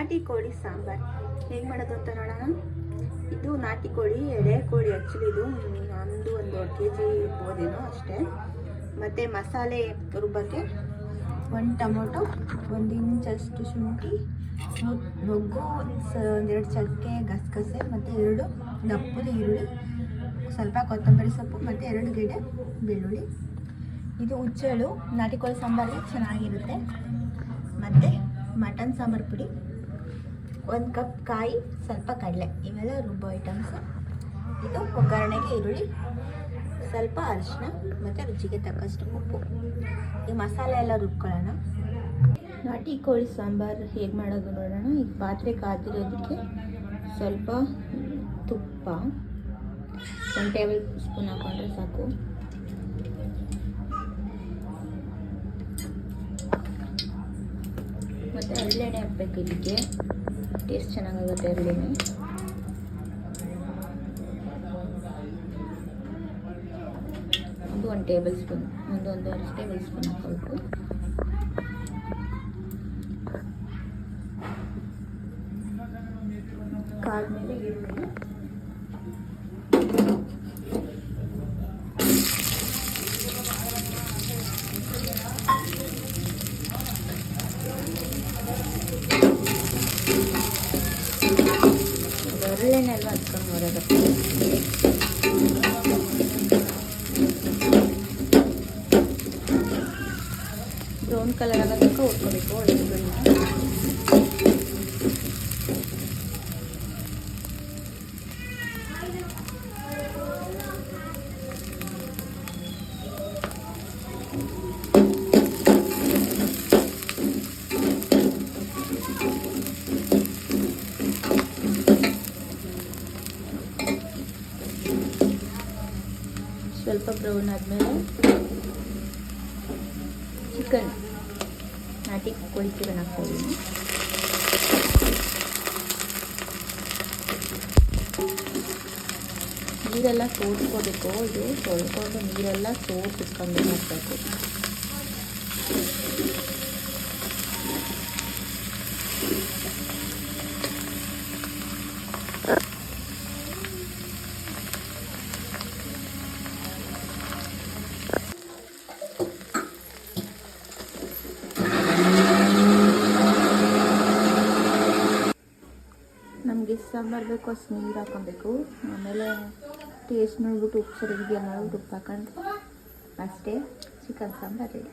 ನಾಟಿ ಕೋಳಿ ಸಾಂಬಾರು ಹೇಗೆ ಮಾಡೋದು ಅಂತ ನೋಡೋಣ. ಇದು ನಾಟಿ ಕೋಳಿ, ಎಳೆ ಕೋಳಿ. ಆ್ಯಕ್ಚುಲಿ ಇದು ಒಂದೂವರೆ ಕೆ ಜಿ ಇರ್ಬೋದೇನೋ ಅಷ್ಟೇ. ಮತ್ತು ಮಸಾಲೆ ರುಬ್ಬಕ್ಕೆ 1 ಟೊಮೊಟೊ, 1 ಇಂಚಷ್ಟು ಶುಂಠಿ, ಮೊಗ್ಗು, 2 ಚಕ್ಕೆ, ಗಸಗಸೆ ಮತ್ತು 2 ದಪ್ಪದ ಈರುಳ್ಳಿ, ಸ್ವಲ್ಪ ಕೊತ್ತಂಬರಿ ಸೊಪ್ಪು ಮತ್ತು 2 ಗೆಡ್ಡೆ ಬೆಳ್ಳುಳ್ಳಿ. ಇದು ಉಚ್ಚಳು ನಾಟಿ ಕೋಳಿ ಸಾಂಬಾರಿಗೆ ಚೆನ್ನಾಗಿರುತ್ತೆ. ಮತ್ತು ಮಟನ್ ಸಾಂಬಾರು ಪುಡಿ, 1 ಕಪ್ ಕಾಯಿ, ಸ್ವಲ್ಪ ಕಡಲೆ, ಇವೆಲ್ಲ ರುಬ್ಬೋ ಐಟಮ್ಸು. ಇದು ಒಗ್ಗರಣೆಗೆ ಈರುಳ್ಳಿ, ಸ್ವಲ್ಪ ಅರಿಶಿನ ಮತ್ತು ರುಚಿಗೆ ತಕ್ಕಷ್ಟು ಉಪ್ಪು. ಈ ಮಸಾಲೆ ಎಲ್ಲ ರುಬ್ಕೊಳ್ಳೋಣ. ನಾಟಿ ಕೋಳಿ ಸಾಂಬಾರು ಹೇಗೆ ಮಾಡೋದು ನೋಡೋಣ. ಈಗ ಪಾತ್ರೆ ಕಾದಿರೋದಕ್ಕೆ ಸ್ವಲ್ಪ ತುಪ್ಪ 1 ಟೇಬಲ್ ಸ್ಪೂನ್ ಹಾಕೊಂಡ್ರೆ ಸಾಕು. ಮತ್ತು ಹರಳೆಣ್ಣೆ ಹಾಕಬೇಕು. ಇದಕ್ಕೆ ಟೇಸ್ಟ್ ಚೆನ್ನಾಗಾಗುತ್ತೆ ಹರಳೆಣ್ಣೆ. ಇದು 1 ಟೇಬಲ್ ಸ್ಪೂನ್, ಒಂದೂವರೆ ಟೇಬಲ್ ಸ್ಪೂನ್ ಹಾಕಬೇಕು. ಕಾದ್ಮೇಲೆ ಈರುಳ್ಳಿ, ಹರಳೆಣ್ಣೆಲ್ಲ ಹಚ್ಕೊಂಡು ಬರೋದಕ್ಕೆ ಬ್ರೌನ್ ಕಲರ್ ಆಗೋ ತನಕ ಹುರ್ಕೋಬೇಕು. ಈರುಳ್ಳಿ ಸ್ವಲ್ಪ ಬ್ರೌನ್ ಆದಮೇಲೆ ಚಿಕನ್, ನಾಟಿ ಕೋಳಿ ಚಿಕನ್ ಹಾಕ್ತಾಯಿದ್ದೀನಿ. ನೀರೆಲ್ಲ ಸೋಸ್ಕೋಬೇಕು. ಇದು ತೊಳ್ಕೊಂಡು ನೀರೆಲ್ಲ ಸೋಸಿಸ್ಕೊಂಡು ಹಾಕಬೇಕು. ನಮಗೆ ಸಾಂಬಾರು ಬೇಕು ಅಷ್ಟು ನೀರು ಹಾಕೊಬೇಕು. ಆಮೇಲೆ ಟೇಸ್ಟ್ ನೋಡ್ಬಿಟ್ಟು ಉಪ್ಪು ಸರಿಗಿದೆಯಾ ನೋಡ್ಬಿಟ್ಟು ಉಪ್ಪು ಹಾಕೊಂಡು ಅಷ್ಟೇ ಚಿಕನ್ ಸಾಂಬಾರು ರೆಡಿ.